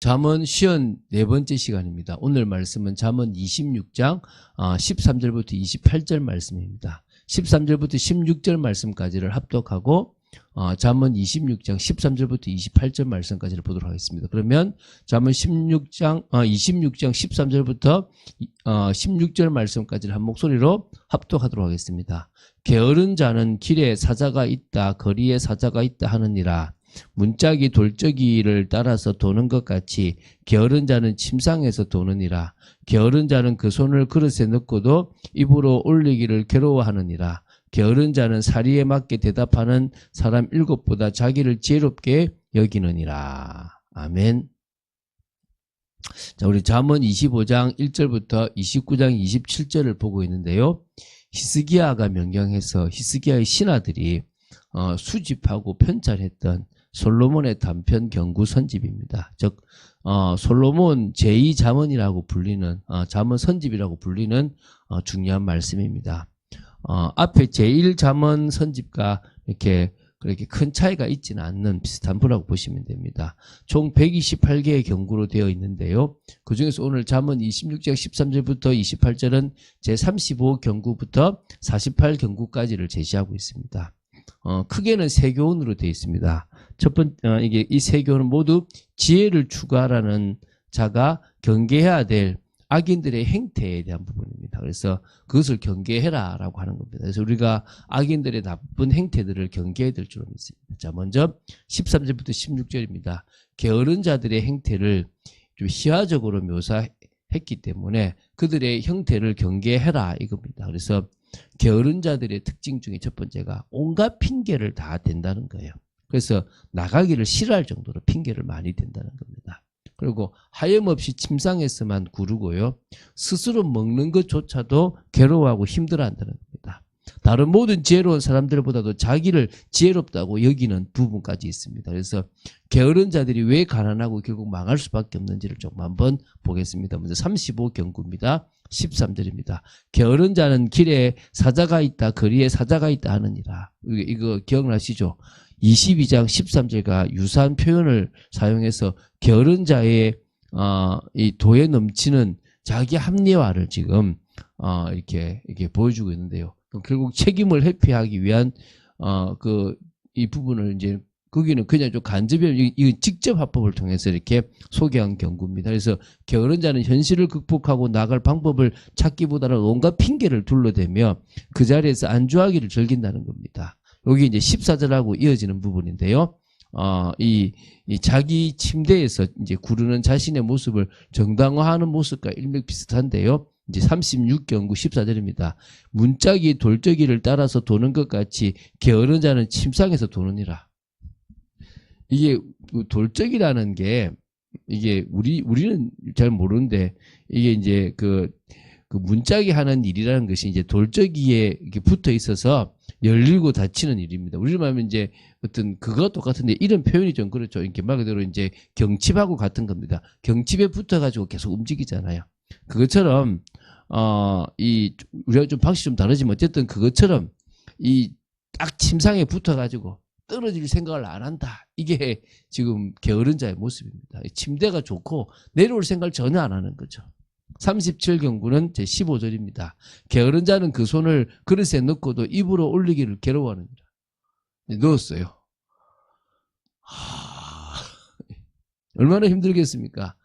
잠언 54번째 시간입니다. 오늘 말씀은 잠언 26장 13절부터 28절 말씀입니다. 13절부터 16절 말씀까지를 합독하고 잠언 26장 13절부터 28절 말씀까지를 보도록 하겠습니다. 그러면 잠언 26장 13절부터 16절 말씀까지를 한 목소리로 합독하도록 하겠습니다. 게으른 자는 길에 사자가 있다, 거리에 사자가 있다 하느니라. 문짝이 돌적이를 따라서 도는 것 같이 게으른 자는 침상에서 도느니라. 게으른 자는 그 손을 그릇에 넣고도 입으로 올리기를 괴로워하느니라. 게으른 자는 사리에 맞게 대답하는 사람 7보다 자기를 지혜롭게 여기느니라. 아멘. 자, 우리 잠언 25장 1절부터 29장 27절을 보고 있는데요. 히스기야가 명령해서 히스기야의 신하들이 수집하고 편찬했던 솔로몬의 단편 경구 선집입니다. 즉 솔로몬 제2잠언이라고 불리는 잠언 선집이라고 불리는 중요한 말씀입니다. 앞에 제1잠언 선집과 이렇게 그렇게 큰 차이가 있지는 않는 비슷한 부라고 보시면 됩니다. 총 128개의 경구로 되어 있는데요. 그중에서 오늘 잠언 26장 13절부터 28절은 제35경구부터 48경구까지를 제시하고 있습니다. 크게는 세 교훈으로 되어 있습니다. 첫 번째, 이게 이 세 교훈은 모두 지혜를 추구하라는 자가 경계해야 될 악인들의 행태에 대한 부분입니다. 그래서 그것을 경계해라라고 하는 겁니다. 그래서 우리가 악인들의 나쁜 행태들을 경계해야 될 줄로 믿습니다. 자, 먼저 13절부터 16절입니다. 게으른 자들의 행태를 좀 희화적으로 묘사했기 때문에 그들의 형태를 경계해라 이겁니다. 그래서 게으른 자들의 특징 중에 첫 번째가 온갖 핑계를 다 댄다는 거예요. 그래서 나가기를 싫어할 정도로 핑계를 많이 댄다는 겁니다. 그리고 하염없이 침상에서만 구르고요. 스스로 먹는 것조차도 괴로워하고 힘들어한다는 겁니다. 다른 모든 지혜로운 사람들보다도 자기를 지혜롭다고 여기는 부분까지 있습니다. 그래서 게으른 자들이 왜 가난하고 결국 망할 수밖에 없는지를 조금 한번 보겠습니다. 먼저 35경구입니다. 13절입니다. 게으른 자는 길에 사자가 있다, 거리에 사자가 있다 하느니라. 이거 기억나시죠? 22장 13절과 유사한 표현을 사용해서 게으른 자의 이 도에 넘치는 자기 합리화를 지금 이렇게 보여주고 있는데요. 결국 책임을 회피하기 위한 이 부분을 이제 거기는 그냥 좀 간접히 이 직접 화법을 통해서 이렇게 소개한 경구입니다. 그래서 게으른 자는 현실을 극복하고 나갈 방법을 찾기보다는 온갖 핑계를 둘러대며 그 자리에서 안주하기를 즐긴다는 겁니다. 여기 이제 14절하고 이어지는 부분인데요. 이 자기 침대에서 이제 구르는 자신의 모습을 정당화하는 모습과 일맥 비슷한데요. 이제 36경구 14절입니다. 문짝이 돌적이를 따라서 도는 것 같이 게으른 자는 침상에서 도느니라. 이게 돌적이라는 게 이게 우리는 잘 모르는데 이게 이제 그 문짝이 하는 일이라는 것이 이제 돌적이에 이렇게 붙어 있어서 열리고 닫히는 일입니다. 우리로 말하면 이제 어떤 그거 똑같은데 이런 표현이 좀 그렇죠. 이렇게 말 그대로 이제 경칩하고 같은 겁니다. 경칩에 붙어가지고 계속 움직이잖아요. 그것처럼 우리가 좀 방식이 좀 다르지만 어쨌든 그것처럼 이 딱 침상에 붙어가지고 떨어질 생각을 안 한다. 이게 지금 게으른 자의 모습입니다. 침대가 좋고 내려올 생각을 전혀 안 하는 거죠. 37경구는 제15절입니다. 게으른 자는 그 손을 그릇에 넣고도 입으로 올리기를 괴로워하느니라. 넣었어요. 얼마나 힘들겠습니까?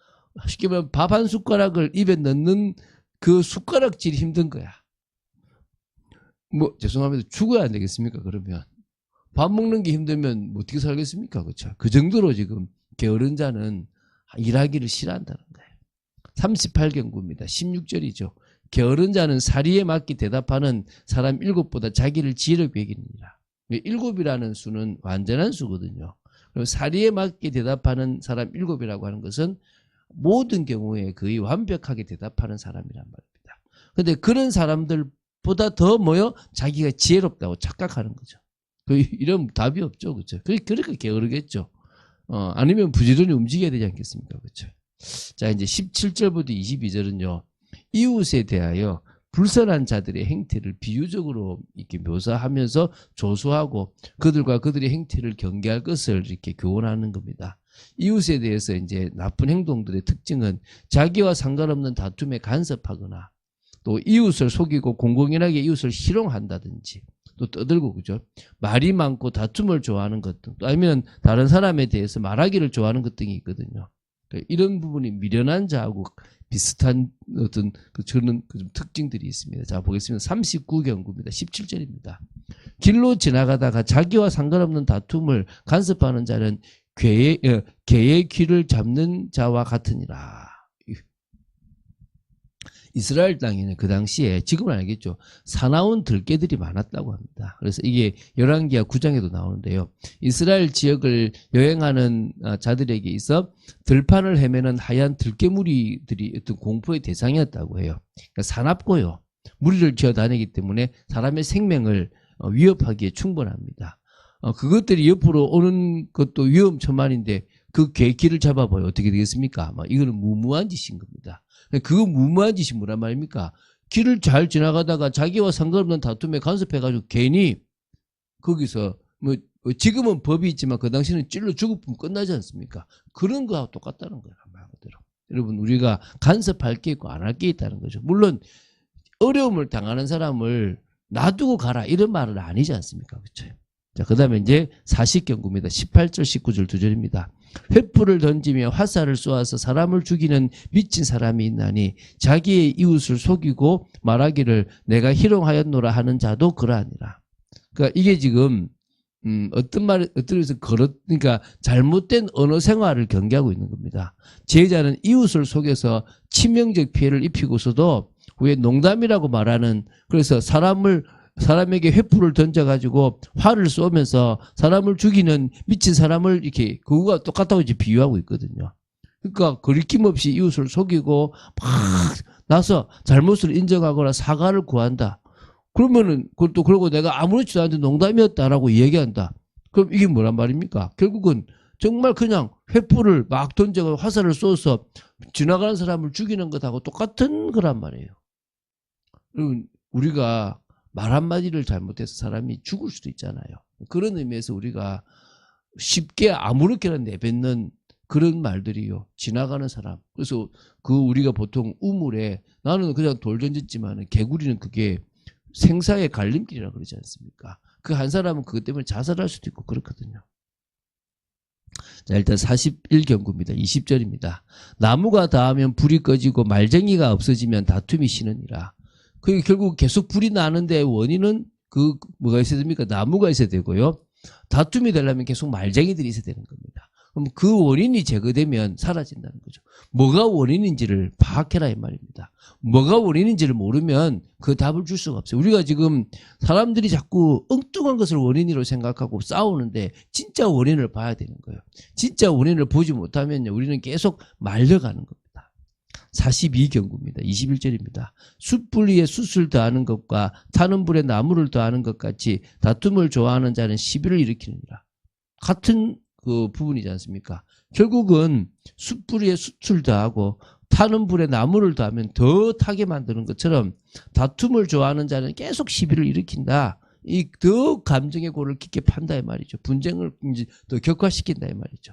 쉽게 말하면 밥 한 숟가락을 입에 넣는 그 숟가락질이 힘든 거야. 죄송합니다. 죽어야 안 되겠습니까? 그러면 밥 먹는 게 힘들면 어떻게 살겠습니까? 그렇죠? 그 정도로 지금 게으른 자는 일하기를 싫어한다는 거예요. 38경구입니다. 16절이죠. 게으른 자는 사리에 맞게 대답하는 사람 7보다 자기를 지혜롭게 여기느니라. 7이라는 수는 완전한 수거든요. 그리고 사리에 맞게 대답하는 사람 7이라고 하는 것은 모든 경우에 거의 완벽하게 대답하는 사람이란 말입니다. 그런데 그런 사람들보다 더 자기가 지혜롭다고 착각하는 거죠. 이런 답이 없죠. 그렇죠? 그러니까 게으르겠죠. 아니면 부지런히 움직여야 되지 않겠습니까? 그렇죠? 자, 이제 17절부터 22절은요. 이웃에 대하여 불선한 자들의 행태를 비유적으로 이렇게 묘사하면서 조소하고 그들과 그들의 행태를 경계할 것을 이렇게 교훈하는 겁니다. 이웃에 대해서 이제 나쁜 행동들의 특징은 자기와 상관없는 다툼에 간섭하거나 또 이웃을 속이고 공공연하게 이웃을 희롱한다든지 또 떠들고 그죠. 말이 많고 다툼을 좋아하는 것 등 또 아니면 다른 사람에 대해서 말하기를 좋아하는 것 등이 있거든요. 이런 부분이 미련한 자하고 비슷한 어떤 저는 좀 특징들이 있습니다. 자, 보겠습니다. 39경구입니다. 17절입니다. 길로 지나가다가 자기와 상관없는 다툼을 간섭하는 자는 개의 귀를 잡는 자와 같으니라. 이스라엘 땅에는 그 당시에 지금은 알겠죠. 사나운 들개들이 많았다고 합니다. 그래서 이게 열왕기하 9장에도 나오는데요. 이스라엘 지역을 여행하는 자들에게 있어 들판을 헤매는 하얀 들개무리들이 어떤 공포의 대상이었다고 해요. 그러니까 사납고요. 무리를 지어 다니기 때문에 사람의 생명을 위협하기에 충분합니다. 그것들이 옆으로 오는 것도 위험천만인데 그 개 귀를 잡아봐요. 어떻게 되겠습니까? 이거는 무모한 짓인 겁니다. 그거 무모한 짓이 뭐란 말입니까? 길을 잘 지나가다가 자기와 상관없는 다툼에 간섭해가지고 괜히 거기서 지금은 법이 있지만 그 당시에는 찔러 죽으면 끝나지 않습니까? 그런 거하고 똑같다는 거예요. 말 그대로. 여러분 우리가 간섭할 게 있고 안 할 게 있다는 거죠. 물론 어려움을 당하는 사람을 놔두고 가라 이런 말은 아니지 않습니까? 그렇죠? 자, 그 다음에 이제 40경구입니다. 18절, 19절 두 절입니다. 횃불을 던지며 화살을 쏘아서 사람을 죽이는 미친 사람이 있나니 자기의 이웃을 속이고 말하기를 내가 희롱하였노라 하는 자도 그러하니라. 그러니까 이게 지금 어떤 의미에서 그러니까 잘못된 언어 생활을 경계하고 있는 겁니다. 제자는 이웃을 속여서 치명적 피해를 입히고서도 왜 농담이라고 말하는 그래서 사람에게 횃불을 던져가지고 활을 쏘면서 사람을 죽이는 미친 사람을 이렇게 그거가 똑같다고 이제 비유하고 있거든요. 그러니까 거리낌 없이 이웃을 속이고 막 나서 잘못을 인정하거나 사과를 구한다. 그러면은 그것도 그러고 내가 아무렇지도 않은데 농담이었다라고 얘기한다. 그럼 이게 뭐란 말입니까? 결국은 정말 그냥 횃불을 막 던져서 화살을 쏘서 지나가는 사람을 죽이는 것하고 똑같은 거란 말이에요. 여러분 우리가 말 한마디를 잘못해서 사람이 죽을 수도 있잖아요. 그런 의미에서 우리가 쉽게 아무렇게나 내뱉는 그런 말들이요. 지나가는 사람. 그래서 우리가 보통 우물에 나는 그냥 돌 던졌지만 개구리는 그게 생사의 갈림길이라고 그러지 않습니까? 그 한 사람은 그것 때문에 자살할 수도 있고 그렇거든요. 자, 일단 41경구입니다. 20절입니다. 나무가 닿으면 불이 꺼지고 말쟁이가 없어지면 다툼이 쉬느니라. 그게 결국 계속 불이 나는데 원인은 뭐가 있어야 됩니까? 나무가 있어야 되고요. 다툼이 되려면 계속 말쟁이들이 있어야 되는 겁니다. 그럼 그 원인이 제거되면 사라진다는 거죠. 뭐가 원인인지를 파악해라 이 말입니다. 뭐가 원인인지를 모르면 그 답을 줄 수가 없어요. 우리가 지금 사람들이 자꾸 엉뚱한 것을 원인으로 생각하고 싸우는데 진짜 원인을 봐야 되는 거예요. 진짜 원인을 보지 못하면요. 우리는 계속 말려가는 겁니다. 42경구입니다. 21절입니다. 숯불 위에 숯을 더하는 것과 타는 불에 나무를 더하는 것 같이 다툼을 좋아하는 자는 시비를 일으키느니라. 같은 그 부분이지 않습니까? 결국은 숯불 위에 숯을 더하고 타는 불에 나무를 더하면 더 타게 만드는 것처럼 다툼을 좋아하는 자는 계속 시비를 일으킨다. 이 더 감정의 골을 깊게 판다 이 말이죠. 분쟁을 이제 더 격화시킨다 이 말이죠.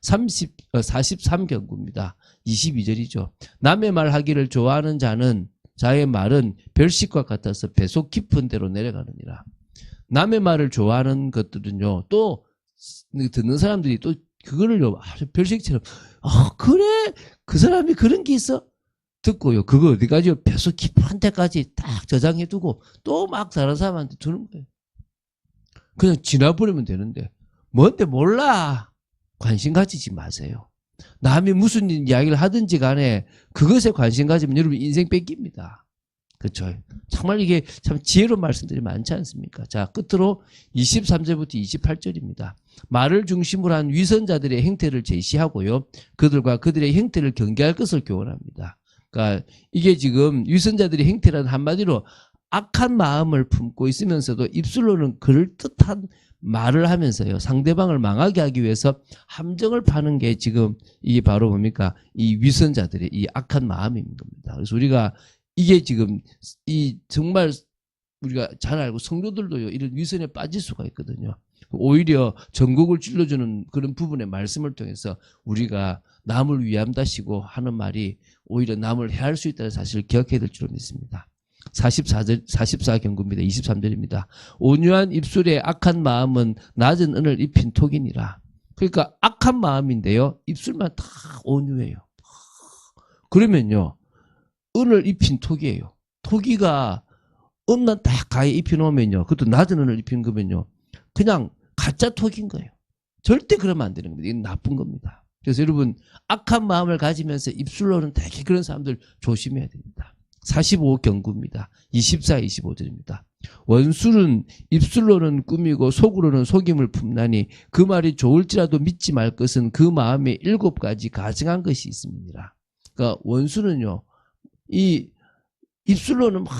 43경구입니다. 22절이죠. 남의 말 하기를 좋아하는 자는 자의 말은 별식과 같아서 배속 깊은 데로 내려가느니라. 남의 말을 좋아하는 것들은요. 또 듣는 사람들이 또 그거를요. 아주 별식처럼 그래? 그 사람이 그런 게 있어? 듣고요. 그거 어디까지요? 배속 깊은 데까지 딱 저장해두고 또 막 다른 사람한테 두는 거예요. 그냥 지나버리면 되는데 뭔데 몰라. 관심 가지지 마세요. 남이 무슨 이야기를 하든지 간에 그것에 관심 가지면 여러분 인생 뺏깁니다. 그렇죠? 정말 이게 참 지혜로운 말씀들이 많지 않습니까? 자, 끝으로 23절부터 28절입니다. 말을 중심으로 한 위선자들의 행태를 제시하고요. 그들과 그들의 행태를 경계할 것을 교훈합니다. 그러니까 이게 지금 위선자들의 행태라는 한마디로 악한 마음을 품고 있으면서도 입술로는 그럴듯한 말을 하면서요. 상대방을 망하게 하기 위해서 함정을 파는 게 지금 이게 바로 뭡니까? 이 위선자들의 이 악한 마음인 겁니다. 그래서 우리가 이게 지금 이 정말 우리가 잘 알고 성도들도요 이런 위선에 빠질 수가 있거든요. 오히려 전국을 찔러주는 그런 부분의 말씀을 통해서 우리가 남을 위함다시고 하는 말이 오히려 남을 해할 수 있다는 사실을 기억해야 될 줄로 믿습니다. 44경고입니다. 23절입니다. 온유한 입술에 악한 마음은 낮은 은을 입힌 톡이니라. 그러니까 악한 마음인데요. 입술만 다 온유해요. 그러면요. 은을 입힌 톡이에요. 톡이가 은만 딱 가에 입혀놓으면요. 그것도 낮은 은을 입힌 거면요. 그냥 가짜 톡인 거예요. 절대 그러면 안 되는 겁니다. 이건 나쁜 겁니다. 그래서 여러분 악한 마음을 가지면서 입술로는 되게 그런 사람들 조심해야 됩니다. 45경고입니다. 24, 25절입니다. 원수는 입술로는 꾸미고 속으로는 속임을 품나니 그 말이 좋을지라도 믿지 말 것은 그 마음에 7가지 가증한 것이 있습니다. 그러니까 원수는요. 이 입술로는 막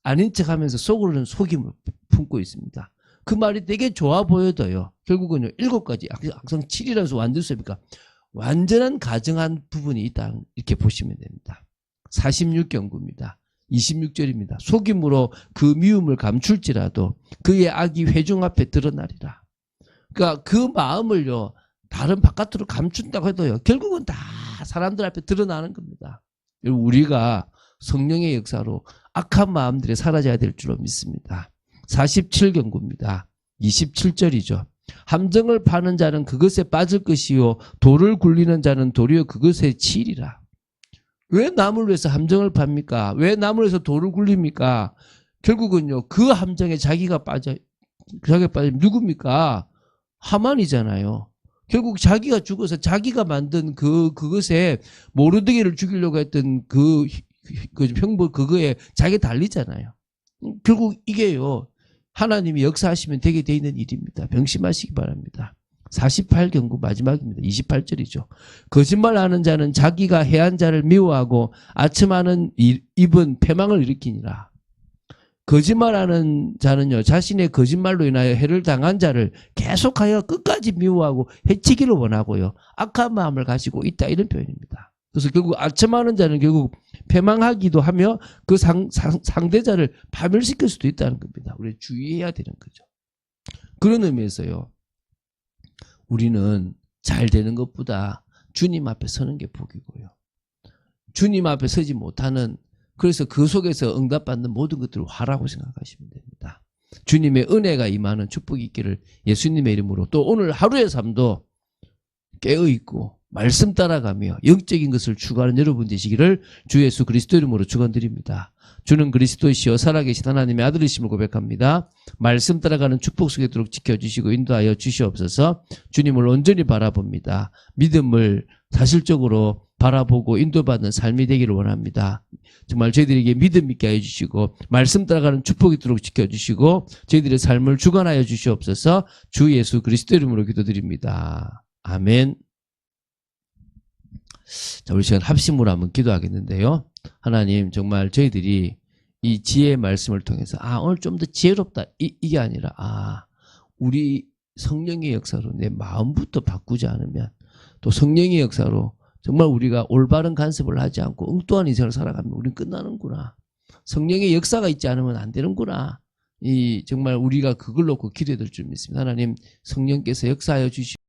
아닌 척하면서 속으로는 속임을 품고 있습니다. 그 말이 되게 좋아 보여도요. 결국은요. 7가지 항상 7이라는 수 완전 수입니까? 완전한 가증한 부분이 있다. 이렇게 보시면 됩니다. 46경고입니다. 26절입니다. 속임으로 그 미움을 감출지라도 그의 악이 회중 앞에 드러나리라. 그러니까 그 마음을요. 다른 바깥으로 감춘다고 해도요. 결국은 다 사람들 앞에 드러나는 겁니다. 우리가 성령의 역사로 악한 마음들이 사라져야 될 줄로 믿습니다. 47경고입니다. 27절이죠. 함정을 파는 자는 그것에 빠질 것이요 돌을 굴리는 자는 도리어 그것에 치이리라. 왜 남을 위해서 함정을 팝니까? 왜 남을 위해서 돌을 굴립니까? 결국은요 그 함정에 자기가 빠지면 누굽니까? 하만이잖아요. 결국 자기가 죽어서 자기가 만든 그것에 모르드게를 죽이려고 했던 그 형벌 그거에 자기가 달리잖아요. 결국 이게요. 하나님이 역사하시면 되게 돼 있는 일입니다. 명심하시기 바랍니다. 48경고 마지막입니다. 28절이죠. 거짓말하는 자는 자기가 해한 자를 미워하고 아첨하는 입은 패망을 일으키니라. 거짓말하는 자는요. 자신의 거짓말로 인하여 해를 당한 자를 계속하여 끝까지 미워하고 해치기를 원하고요. 악한 마음을 가지고 있다 이런 표현입니다. 그래서 결국 아첨하는 자는 결국 패망하기도 하며 그 상대자를 파멸시킬 수도 있다는 겁니다. 우리 주의해야 되는 거죠. 그런 의미에서요. 우리는 잘 되는 것보다 주님 앞에 서는 게 복이고요. 주님 앞에 서지 못하는 그래서 그 속에서 응답받는 모든 것들을 화라고 생각하시면 됩니다. 주님의 은혜가 임하는 축복이 있기를 예수님의 이름으로 또 오늘 하루의 삶도 깨어있고 말씀 따라가며 영적인 것을 추구하는 여러분 되시기를 주 예수 그리스도 이름으로 축원드립니다. 주는 그리스도이시여 살아계신 하나님의 아들이심을 고백합니다. 말씀 따라가는 축복 속에 들도록 지켜주시고 인도하여 주시옵소서. 주님을 온전히 바라봅니다. 믿음을 사실적으로 바라보고 인도받는 삶이 되기를 원합니다. 정말 저희들에게 믿음 있게 해주시고 말씀 따라가는 축복이 있도록 지켜주시고 저희들의 삶을 주관하여 주시옵소서. 주 예수 그리스도 이름으로 기도드립니다. 아멘. 자, 우리 시간 합심으로 한번 기도하겠는데요. 하나님 정말 저희들이 이 지혜의 말씀을 통해서 오늘 좀 더 지혜롭다 이게 아니라 우리 성령의 역사로 내 마음부터 바꾸지 않으면 또 성령의 역사로 정말 우리가 올바른 간섭을 하지 않고 엉뚱한 인생을 살아가면 우리는 끝나는구나. 성령의 역사가 있지 않으면 안 되는구나. 정말 우리가 그걸 놓고 기도해야 될 줄 믿습니다. 하나님 성령께서 역사하여 주시고